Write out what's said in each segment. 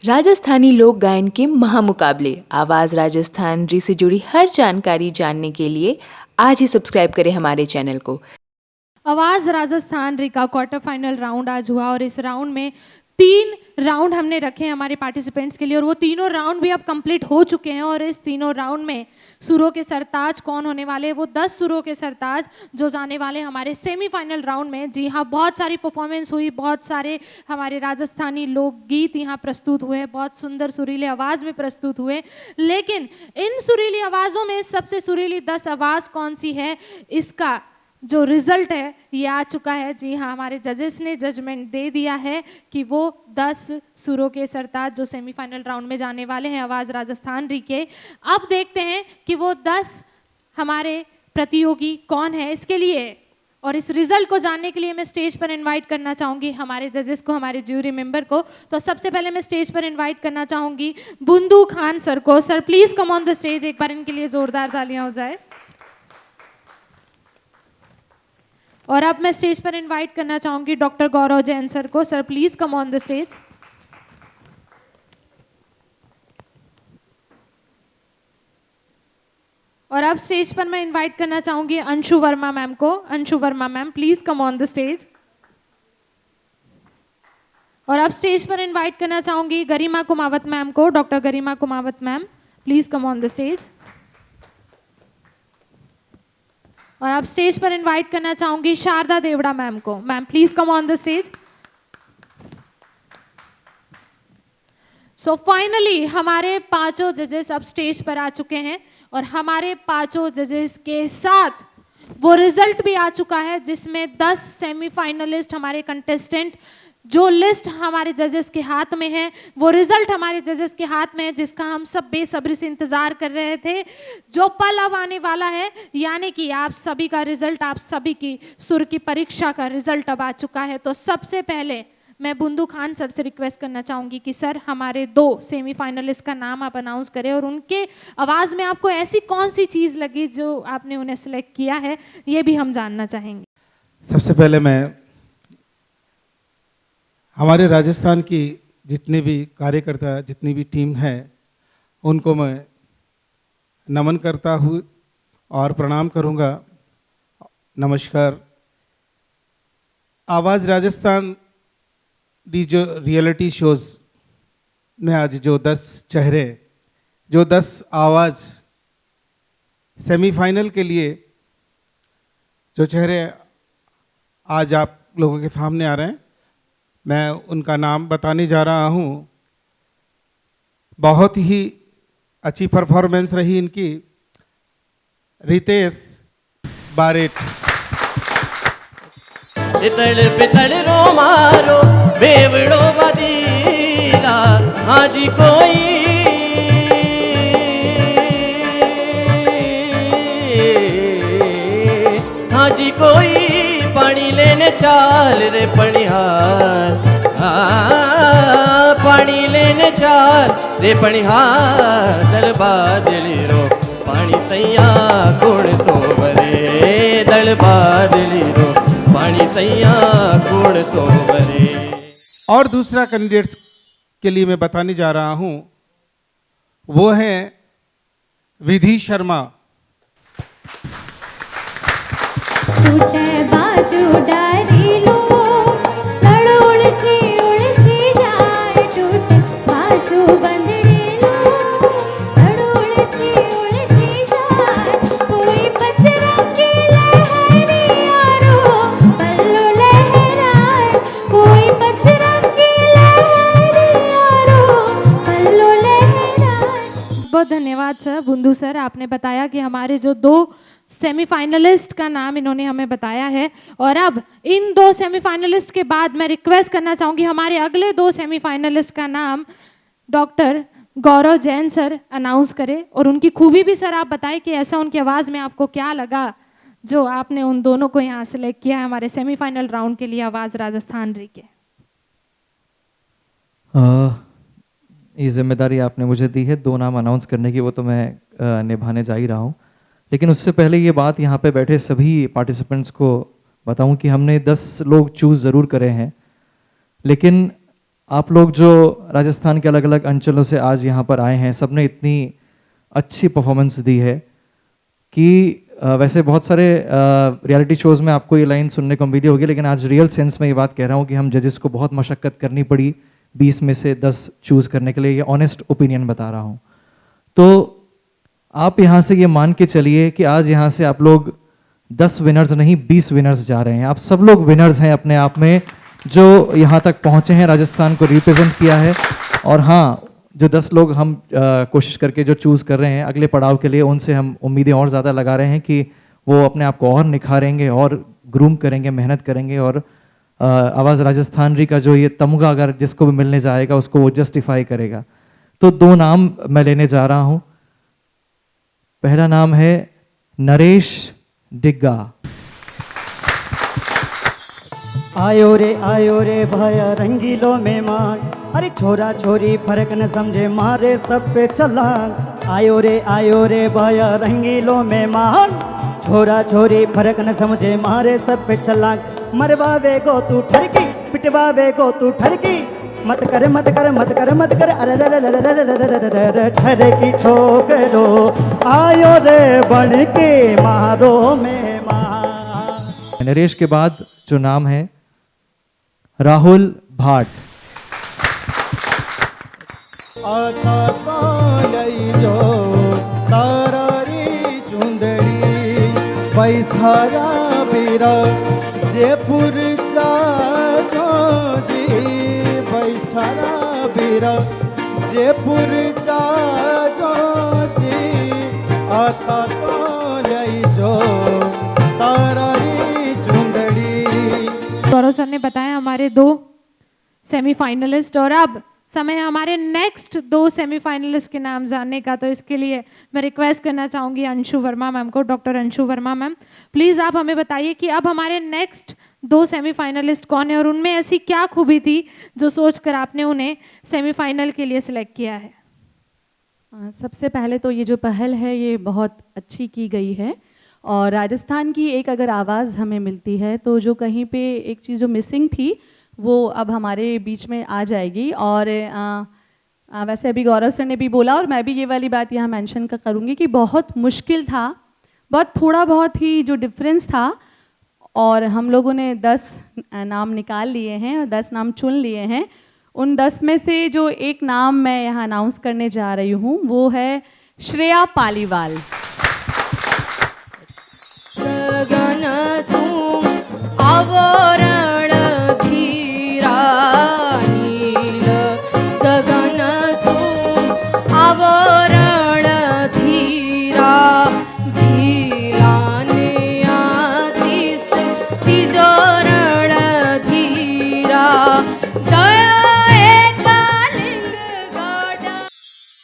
राजस्थानी लोक गायन के महामुकाबले आवाज़ राजस्थान री से जुड़ी हर जानकारी जानने के लिए आज ही सब्सक्राइब करें हमारे चैनल को। आवाज़ राजस्थान री का क्वार्टर फाइनल राउंड आज हुआ और इस राउंड में 3 राउंड हमने रखे हैं हमारे पार्टिसिपेंट्स के लिए और वो तीनों राउंड भी अब कंप्लीट हो चुके हैं। और इस तीनों राउंड में सुरों के सरताज कौन होने वाले, वो 10 सुरों के सरताज जो जाने वाले हमारे सेमीफाइनल राउंड में। जी हाँ, बहुत सारी परफॉर्मेंस हुई, बहुत सारे हमारे राजस्थानी लोकगीत यहाँ प्रस्तुत हुए, बहुत सुंदर सुरीले आवाज़ में प्रस्तुत हुए। लेकिन इन सुरीली आवाज़ों में सबसे सुरीली 10 आवाज़ कौन सी है, इसका जो रिजल्ट है ये आ चुका है। जी हाँ, हमारे जजेस ने जजमेंट दे दिया है कि वो 10 सुरों के सरताज जो सेमीफाइनल राउंड में जाने वाले हैं आवाज़ राजस्थान री के। अब देखते हैं कि वो 10 हमारे प्रतियोगी कौन है। इसके लिए और इस रिजल्ट को जानने के लिए मैं स्टेज पर इनवाइट करना चाहूँगी हमारे जजेस को, हमारे ज्यूरी मेंबर को। तो सबसे पहले मैं स्टेज पर इनवाइट करना चाहूँगी बुंदू खान सर को। Sir please come on the stage, एक बार इनके लिए ज़ोरदार तालियां हो जाए। और अब मैं स्टेज पर इनवाइट करना चाहूंगी डॉक्टर गौरव जैन सर को। Sir please come on the stage. और अब स्टेज पर मैं इनवाइट करना चाहूंगी अंशु वर्मा मैम को। Anshu Verma ma'am please come on the stage. और अब स्टेज पर इनवाइट करना चाहूंगी गरिमा कुमावत मैम को। Doctor Garima Kumawat ma'am please come on the stage. और अब स्टेज पर इनवाइट करना चाहूंगी शारदा देवड़ा मैम को। Ma'am please come on the stage. So finally हमारे पांचों जजेस अब स्टेज पर आ चुके हैं और हमारे पांचों जजेस के साथ वो रिजल्ट भी आ चुका है जिसमें 10 सेमीफाइनलिस्ट हमारे कंटेस्टेंट, जो लिस्ट हमारे जजेस के हाथ में है, वो रिजल्ट हमारे जजेस के हाथ में है जिसका हम सब बेसब्री से इंतजार कर रहे थे, जो पल अब आने वाला है। यानी कि आप सभी का रिजल्ट, आप सभी की सुर की परीक्षा का रिजल्ट अब आ चुका है। तो सबसे पहले मैं बुंदू खान सर से रिक्वेस्ट करना चाहूँगी कि सर हमारे 2 सेमीफाइनलिस्ट का नाम आप अनाउंस करें और उनके आवाज़ में आपको ऐसी कौन सी चीज़ लगी जो आपने उन्हें सिलेक्ट किया है, ये भी हम जानना चाहेंगे। सबसे पहले मैं हमारे राजस्थान की जितने भी कार्यकर्ता, जितनी भी टीम है, उनको मैं नमन करता हूँ और प्रणाम करूँगा। नमस्कार। आवाज़ राजस्थान दी जो रियलिटी शोज़ में आज जो 10 चेहरे, जो 10 आवाज़ सेमीफाइनल के लिए जो चेहरे आज आप लोगों के सामने आ रहे हैं, मैं उनका नाम बताने जा रहा हूँ। बहुत ही अच्छी परफॉर्मेंस रही इनकी। रितेश बारेट। पितड़ पितड़ रो मारो बेवड़ो बदीला हाजी कोई हाजी कोई पानी लेने चाल रे पणिहार। पानी लेने चाल रे पणिहार। दल बादली रो पानी सैया गुण तो बरे। दल बादली रो पानी सैया गुण तो बरे। और दूसरा कैंडिडेट्स के लिए मैं बताने जा रहा हूँ, वो है विधि शर्मा। टूटे बाजू डारी लो लड़ उलझी जाए। टूटे बाजू बंदड़ी लो लड़ उलझी जाए। कोई बजरंगी लहरियारो पल्लो लहराए। कोई बजरंगी लहरियारो पल्लो लहराए। बहुत धन्यवाद सर। बुंदू सर, आपने बताया कि हमारे जो 2 सेमीफाइनलिस्ट का नाम इन्होंने हमें बताया है। और अब इन 2 सेमीफाइनलिस्ट के बाद मैं रिक्वेस्ट करना चाहूँगी हमारे अगले 2 सेमीफाइनलिस्ट का नाम डॉक्टर गौरव जैन सर अनाउंस करें और उनकी खूबी भी सर आप बताएं कि ऐसा उनकी आवाज़ में आपको क्या लगा जो आपने उन दोनों को यहाँ सेलेक्ट किया है हमारे सेमीफाइनल राउंड के लिए आवाज़ राजस्थान री के। ये जिम्मेदारी आपने मुझे दी है 2 नाम अनाउंस करने की, वो तो मैं निभाने जा ही रहा हूँ। लेकिन उससे पहले ये बात यहाँ पे बैठे सभी पार्टिसिपेंट्स को बताऊँ कि हमने 10 लोग चूज़ ज़रूर करे हैं, लेकिन आप लोग जो राजस्थान के अलग अलग अंचलों से आज यहाँ पर आए हैं, सबने इतनी अच्छी परफॉर्मेंस दी है कि वैसे बहुत सारे रियलिटी शोज़ में आपको ये लाइन सुनने को मिली होगी, लेकिन आज रियल सेंस में ये बात कह रहा हूँ कि हम जजेस को बहुत मशक्क़त करनी पड़ी 20 में से 10 चूज़ करने के लिए। ये ऑनेस्ट ओपिनियन बता रहा हूँ। तो आप यहाँ से ये मान के चलिए कि आज यहाँ से आप लोग 10 विनर्स नहीं 20 विनर्स जा रहे हैं। आप सब लोग विनर्स हैं अपने आप में, जो यहाँ तक पहुँचे हैं, राजस्थान को रिप्रेजेंट किया है। और हाँ, जो 10 लोग हम कोशिश करके जो चूज़ कर रहे हैं अगले पड़ाव के लिए, उनसे हम उम्मीदें और ज़्यादा लगा रहे हैं कि वो अपने आप को और निखारेंगे और ग्रूम करेंगे, मेहनत करेंगे और आवाज़ राजस्थान री का जो ये तमगा अगर जिसको भी मिलने जाएगा उसको वो जस्टिफाई करेगा। तो 2 नाम मैं लेने जा रहा हूँ। पहला नाम है नरेश डिग्गा। आयो रे भाया रंगीलो मेहमान, अरे छोरा छोरी फर्क न समझे मारे सब पे चलान। आयो रे भाया रंगीलो मेहमान, छोरा छोरी फर्क न समझे मारे सब पे चलान। मरवावे गो तू ठरकी, पिटवावे गो तू ठरकी, मत कर मत कर मत कर मत कर, अरे ठरकी छोकरो आयो रे बन के मारो मेहमान। नरेश के बाद जो नाम है राहुल भाट। आका कालई जो तारारी चुंदड़ी, पैसारा बीरा जयपुर जा जी, पैसारा बीरा जयपुर जा जी, आका कालई जो तारारी चुंदड़ी। गौरव सर ने बताया हमारे 2 सेमीफाइनलिस्ट, और अब समय है हमारे नेक्स्ट 2 सेमीफाइनलिस्ट के नाम जानने का। तो इसके लिए मैं रिक्वेस्ट करना चाहूँगी अंशु वर्मा मैम को, doctor Anshu Verma ma'am, please आप हमें बताइए कि अब हमारे नेक्स्ट 2 सेमीफाइनलिस्ट कौन है और उनमें ऐसी क्या खूबी थी जो सोचकर आपने उन्हें सेमीफाइनल के लिए सिलेक्ट किया है। सबसे पहले तो ये जो पहल है ये बहुत अच्छी की गई है, और राजस्थान की एक अगर आवाज़ हमें मिलती है तो जो कहीं पे एक चीज़ जो मिसिंग थी वो अब हमारे बीच में आ जाएगी। और वैसे अभी गौरव सर ने भी बोला और मैं भी ये वाली बात यहाँ मेंशन करूँगी कि बहुत मुश्किल था, बहुत थोड़ा बहुत ही जो डिफरेंस था, और हम लोगों ने 10 नाम निकाल लिए हैं और 10 नाम चुन लिए हैं। उन 10 में से जो एक नाम मैं यहाँ अनाउंस करने जा रही हूँ वो है श्रेया पालीवाल। गगन तुम आवरण धीरा नील, गगन तुम आवरण धीरा, भीलाने आशीष तिजोरण धीरा, जय एकलिंग गौड़।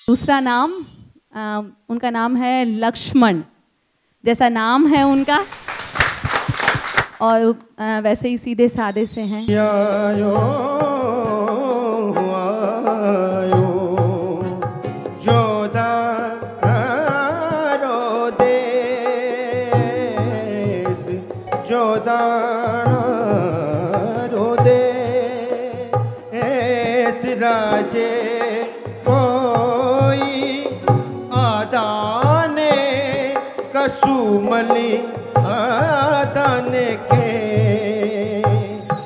दूसरा नाम उनका नाम है लक्ष्मण, जैसा नाम है उनका, और वैसे ही सीधे सादे से हैं। आयो आयो जोदारो देश, जोदारो देश, राजे कोई आदाने कसुमली आदाने के।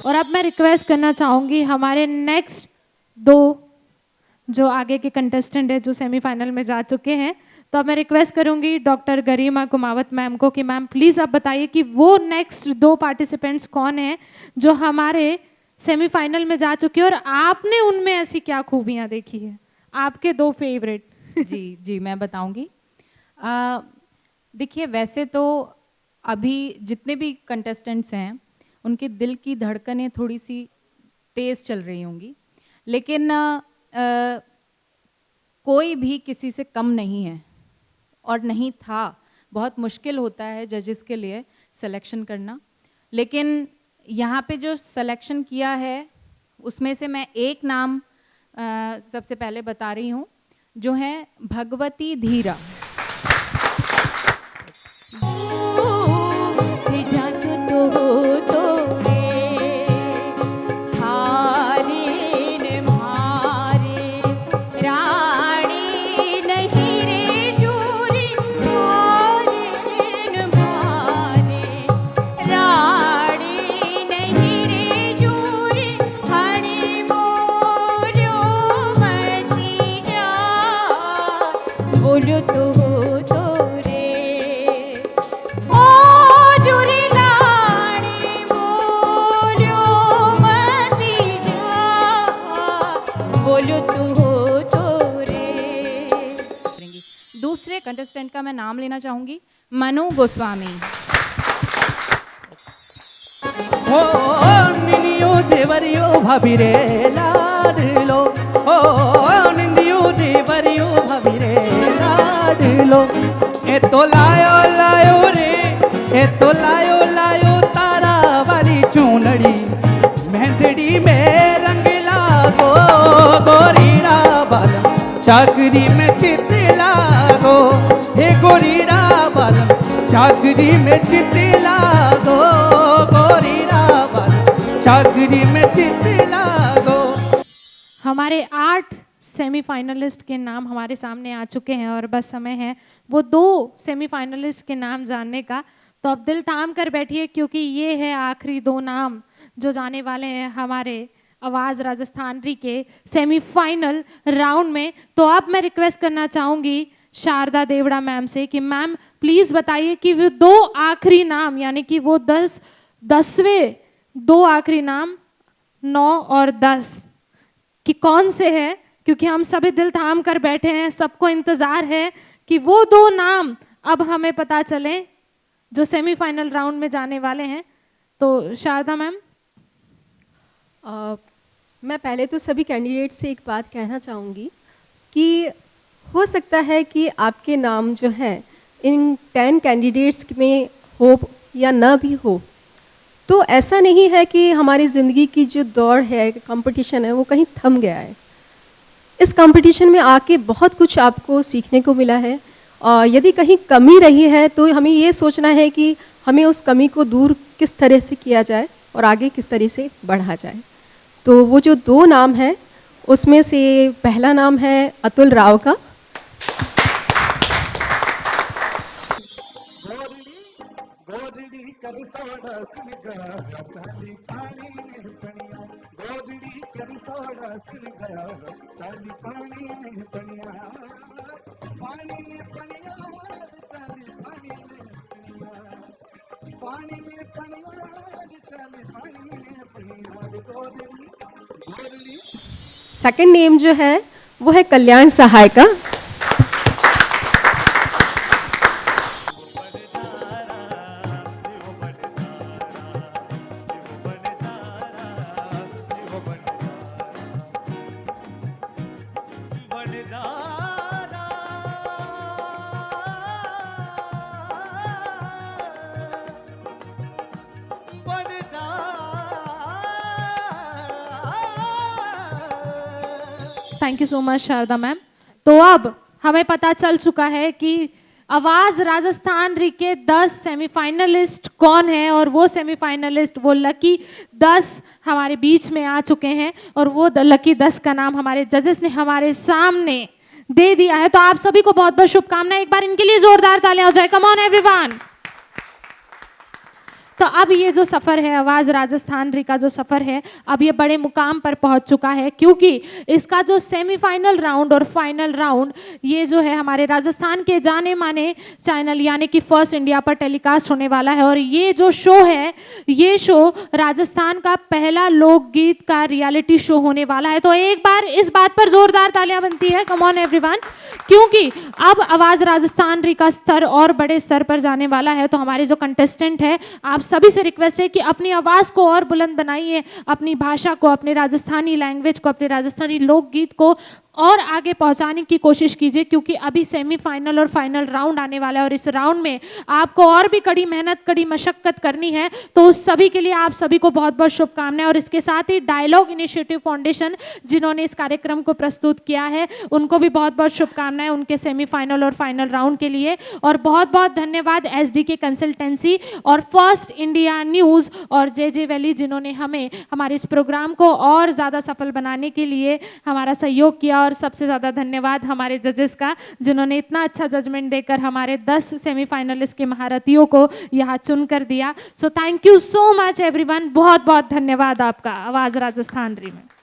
और अब मैं रिक्वेस्ट करना चाहूँगी हमारे नेक्स्ट 2 जो आगे के कंटेस्टेंट है जो सेमीफाइनल में जा चुके हैं, तो अब मैं रिक्वेस्ट करूँगी डॉक्टर गरिमा कुमावत मैम को कि मैम प्लीज़ आप बताइए कि वो नेक्स्ट 2 पार्टिसिपेंट्स कौन हैं जो हमारे सेमीफाइनल में जा चुके हैं और आपने उनमें ऐसी क्या खूबियाँ देखी है, आपके 2 फेवरेट। जी मैं बताऊंगी। देखिए, वैसे तो अभी जितने भी कंटेस्टेंट्स हैं उनके दिल की धड़कनें थोड़ी सी तेज़ चल रही होंगी, लेकिन कोई भी किसी से कम नहीं है और नहीं था। बहुत मुश्किल होता है जजेस के लिए सिलेक्शन करना, लेकिन यहाँ पे जो सिलेक्शन किया है उसमें से मैं एक नाम सबसे पहले बता रही हूँ, जो है भगवती धीरा। कंटेस्टेंट का मैं नाम लेना चाहूँगी, मनु गोस्वामी। ओ निनियो देवरियो भाभी रे लाडलो, ओ निंदियो देवरियो भाभी रे लाडलो, ए तो लायो लायो रे, ए तो लायो लायो तारा वाली चूनड़ी, मेहंदड़ी में रंग लागो, गोरीरा बालम चाकरी में चित लागो, हे गोरीरा बालम चाकरी में चित लागो, गोरीरा बालम चाकरी में चित लागो। हमारे 8 सेमीफाइनलिस्ट के नाम हमारे सामने आ चुके हैं और बस समय है वो 2 सेमीफाइनलिस्ट के नाम जानने का। तो अब दिल थाम कर बैठिए क्योंकि ये है आखिरी 2 नाम जो जाने वाले हैं हमारे आवाज़ राजस्थानी के सेमीफाइनल राउंड में। तो अब मैं रिक्वेस्ट करना चाहूँगी शारदा देवड़ा मैम से कि मैम प्लीज़ बताइए कि वो 2 आखिरी नाम यानी कि वो 10वें 2 आखिरी नाम 9 और 10 कि कौन से है, क्योंकि हम सभी दिल थाम कर बैठे हैं, सबको इंतज़ार है कि वो 2 नाम अब हमें पता चले जो सेमीफाइनल राउंड में जाने वाले हैं। तो शारदा मैम। मैं पहले तो सभी कैंडिडेट से एक बात कहना चाहूँगी कि हो सकता है कि आपके नाम जो हैं इन 10 कैंडिडेट्स में हो या ना भी हो, तो ऐसा नहीं है कि हमारी ज़िंदगी की जो दौड़ है, कंपटीशन है, वो कहीं थम गया है। इस कंपटीशन में आके बहुत कुछ आपको सीखने को मिला है और यदि कहीं कमी रही है तो हमें ये सोचना है कि हमें उस कमी को दूर किस तरह से किया जाए और आगे किस तरह से बढ़ा जाए। तो वो जो 2 नाम हैं उसमें से पहला नाम है अतुल राव का। सेकंड नेम जो है वो है कल्याण सहाय का। Thank you so much Sharda ma'am. तो अब हमें पता चल चुका है कि आवाज़ राजस्थानी के 10 सेमीफाइनलिस्ट कौन है और वो सेमीफाइनलिस्ट वो लकी 10 हमारे बीच में आ चुके हैं और वो लकी 10 का नाम हमारे जजेस ने हमारे सामने दे दिया है। तो आप सभी को बहुत बहुत शुभकामनाएं। एक बार इनके लिए जोरदार तालियां हो जाए। Come on everyone. तो अब ये जो सफ़र है आवाज़ राजस्थानी का जो सफ़र है अब ये बड़े मुकाम पर पहुंच चुका है क्योंकि इसका जो सेमीफाइनल राउंड और फाइनल राउंड ये जो है हमारे राजस्थान के जाने माने चैनल यानी कि फर्स्ट इंडिया पर टेलीकास्ट होने वाला है। और ये जो शो है ये शो राजस्थान का पहला लोकगीत का रियलिटी शो होने वाला है। तो एक बार इस बात पर जोरदार तालियां बनती है। Come on everyone. क्योंकि अब आवाज़ राजस्थानी का स्तर और बड़े स्तर पर जाने वाला है। तो हमारे जो कंटेस्टेंट है आप सभी से रिक्वेस्ट है कि अपनी आवाज़ को और बुलंद बनाइए, अपनी भाषा को, अपने राजस्थानी लैंग्वेज को, अपने राजस्थानी लोकगीत को और आगे पहुंचाने की कोशिश कीजिए क्योंकि अभी सेमीफाइनल और फाइनल राउंड आने वाला है और इस राउंड में आपको और भी कड़ी मेहनत, कड़ी मशक्कत करनी है। तो उस सभी के लिए आप सभी को बहुत बहुत शुभकामनाएं। और इसके साथ ही डायलॉग इनिशिएटिव फाउंडेशन जिन्होंने इस कार्यक्रम को प्रस्तुत किया है उनको भी बहुत बहुत शुभकामनाएं उनके सेमीफाइनल और फाइनल राउंड के लिए। और बहुत बहुत धन्यवाद एसडीके कंसल्टेंसी और फर्स्ट इंडिया न्यूज़ और जे वैली जिन्होंने हमें हमारे इस प्रोग्राम को और ज़्यादा सफल बनाने के लिए हमारा सहयोग किया। और सबसे ज़्यादा धन्यवाद हमारे जजेस का जिन्होंने इतना अच्छा जजमेंट देकर हमारे 10 सेमीफाइनलिस्ट के महारथियों को यहाँ चुन कर दिया। So thank you so much everyone. बहुत बहुत धन्यवाद आपका आवाज़ राजस्थानी में।